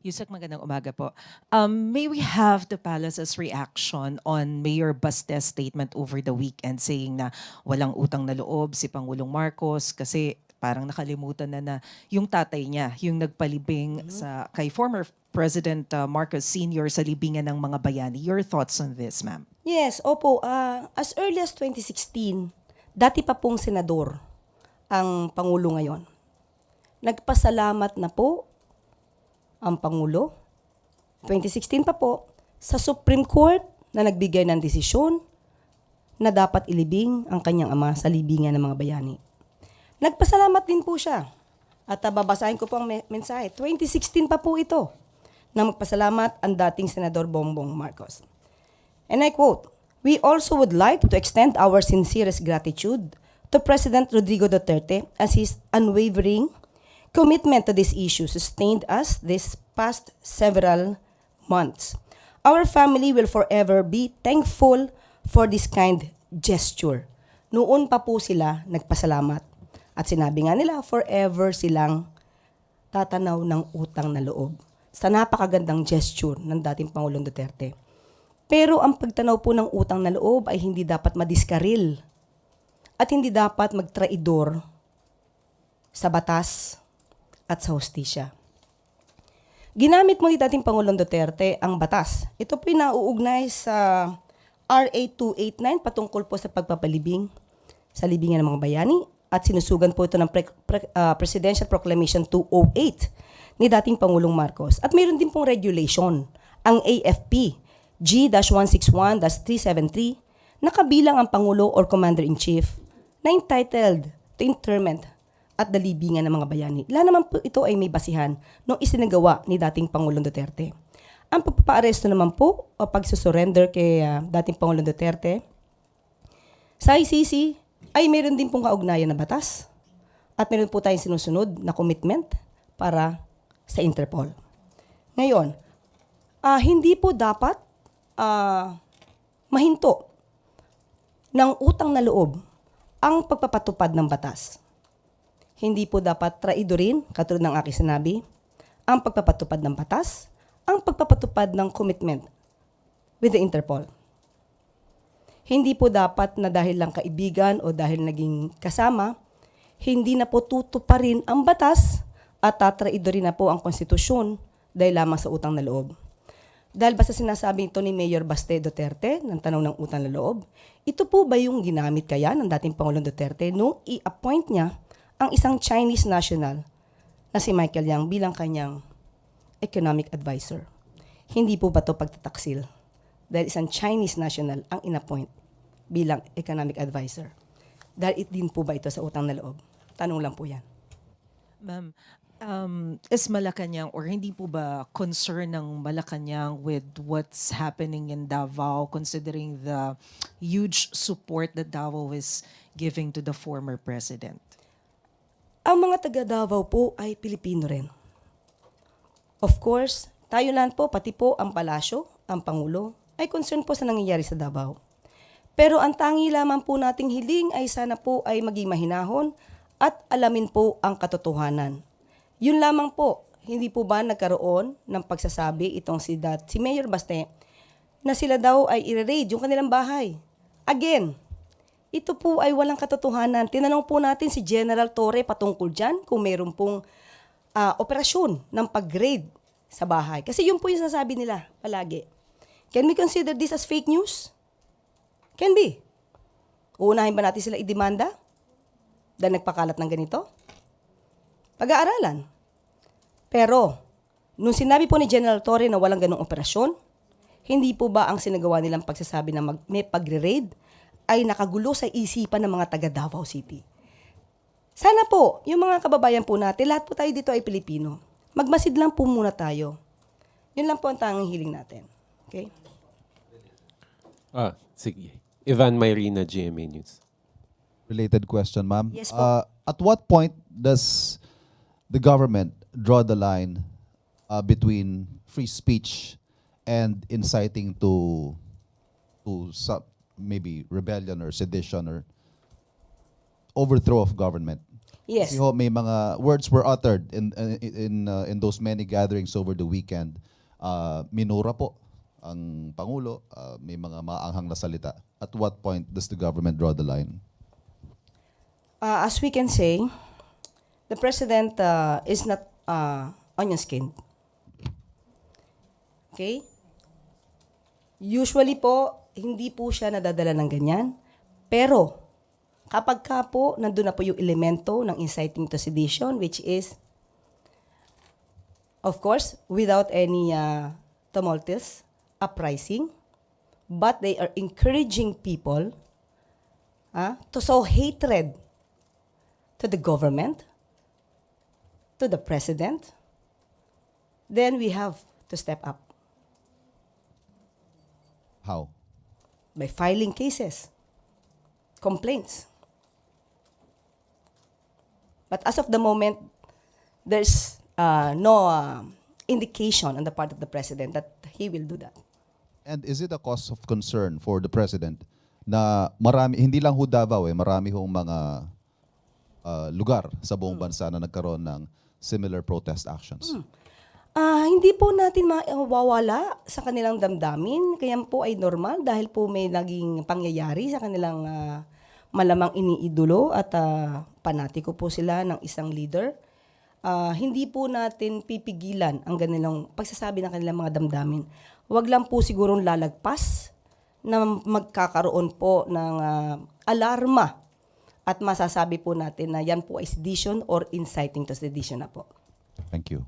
Yusek, magandang umaga po. May we have the palace's reaction on Mayor Baste's statement over the weekend saying na walang utang na loob si Pangulong Marcos kasi parang nakalimutan na yung tatay niya, yung nagpalibing sa kay former President Marcos Sr. sa libingan ng mga bayani. Your thoughts on this, ma'am? Yes, opo. As early as 2016, dati pa pong senador ang Pangulo ngayon. Nagpasalamat na po ang Pangulo, 2016 pa po, sa Supreme Court na nagbigay ng desisyon na dapat ilibing ang kanyang ama sa libingan ng mga bayani. Nagpasalamat din po siya. At babasahin ko po ang mensahe. 2016 pa po ito na magpasalamat ang dating Senador Bongbong Marcos. And I quote, "We also would like to extend our sincerest gratitude to President Rodrigo Duterte as his unwavering commitment to this issue sustained us this past several months. Our family will forever be thankful for this kind gesture." Noon pa po sila nagpasalamat. At sinabi nga nila, forever silang tatanaw ng utang na loob sa napakagandang gesture ng dating Pangulong Duterte. Pero ang pagtanaw po ng utang na loob ay hindi dapat madiskaril at hindi dapat magtraidor sa batas at sa hustisya. Ginamit mo ni dating Pangulong Duterte ang batas. Ito po yung nauugnay sa RA 289 patungkol po sa pagpapalibing sa libingan ng mga bayani at sinusugan po ito ng Presidential Proclamation 208 ni dating Pangulong Marcos. At mayroon din pong regulation, ang AFP G-161-373 na kabilang ang Pangulo or Commander-in-Chief na entitled to interment at the libingan ng mga bayani. Lahat naman po ito ay may basihan nung isinagawa ni dating Pangulong Duterte. Ang pagpapaaresto naman po o pagsusurrender kay dating Pangulong Duterte sa ICC ay meron din pong kaugnayan na batas at meron po tayong sinusunod na commitment para sa Interpol. Ngayon, hindi po dapat mahinto ng utang na loob ang pagpapatupad ng batas. Hindi po dapat traidorin, katulad ng aking sinabi, ang pagpapatupad ng batas, ang pagpapatupad ng commitment with the Interpol. Hindi po dapat na dahil lang kaibigan o dahil naging kasama, hindi na po tutuparin ang batas at tatraidorin na po ang konstitusyon dahil lamang sa utang na loob. Dahil basta sinasabi ito ni Mayor Baste Duterte ng tanong ng utang na loob, ito po ba yung ginamit kaya ng dating Pangulong Duterte nung i-appoint niya ang isang Chinese national na si Michael Yang bilang kanyang economic advisor? Hindi po ba ito pagtataksil? Dahil isang Chinese national ang in-appoint bilang economic advisor. Dahil din po ba ito sa utang na loob? Tanong lang po yan. Ma'am, is Malacanang or hindi po ba concern ng Malacanang with what's happening in Davao considering the huge support that Davao is giving to the former president? Ang mga taga Davao po ay Pilipino rin. Of course, tayo lang po, pati po ang palasyo, ang Pangulo, ay concern po sa nangyayari sa Davao. Pero ang tangi lamang po nating hiling ay sana po ay maging mahinahon at alamin po ang katotohanan. Yun lamang po, hindi po ba nagkaroon ng pagsasabi itong si Mayor Baste na sila daw ay i-raid yung kanilang bahay. Again, ito po ay walang katotohanan. Tinanong po natin si General Torre patungkol dyan kung mayroon pong operasyon ng pag-raid sa bahay. Kasi yun po yung sasabi nila palagi. Can we consider this as fake news? Can be. Uunahin ba natin sila idemanda dahil nagpakalat ng ganito? Pag-aaralan. Pero, nung sinabi po ni General Torre na walang ganong operasyon, hindi po ba ang sinagawa nilang pagsasabi na may pagre-raid ay nakagulo sa isipan ng mga taga Davao City? Sana po, yung mga kababayan po natin, lahat po tayo dito ay Pilipino. Magmasid lang po muna tayo. Yun lang po ang tanging hiling natin. Okay? Sige. Ivan Mayrina, GMA News. Related question, ma'am. Yes po. At what point does the government draw the line between free speech and inciting to maybe rebellion or sedition or overthrow of government? Yes. Kasi ho, may mga words were uttered in those many gatherings over the weekend. Minura po ang Pangulo, may mga maanghang na salita. At what point does the government draw the line? As we can say, the president is not onion skinned. Okay? Usually po, hindi po siya nadadala ng ganyan. Pero, kapag ka po, nandun na po yung elemento ng inciting to sedition, which is, of course, without any tumultuous uprising, but they are encouraging people to sow hatred to the government, to the president, then we have to step up How? by filing cases, complaints. But as of the moment, there's no indication on the part of the president that he will do that. And is it a cause of concern for the president na marami, hindi lang ho Davao, marami hong mga lugar sa buong bansa na nagkaroon ng similar protest actions? Hindi po natin mawawala sa kanilang damdamin. Kaya po ay normal dahil po may naging pangyayari sa kanilang malamang iniidolo at panatiko po sila ng isang leader. Hindi po natin pipigilan ang kanilang pagsasabi ng kanilang mga damdamin. Huwag lang po sigurong lalagpas na magkakaroon po ng alarma at masasabi po natin na yan po ay sedition or inciting to sedition na po. Thank you.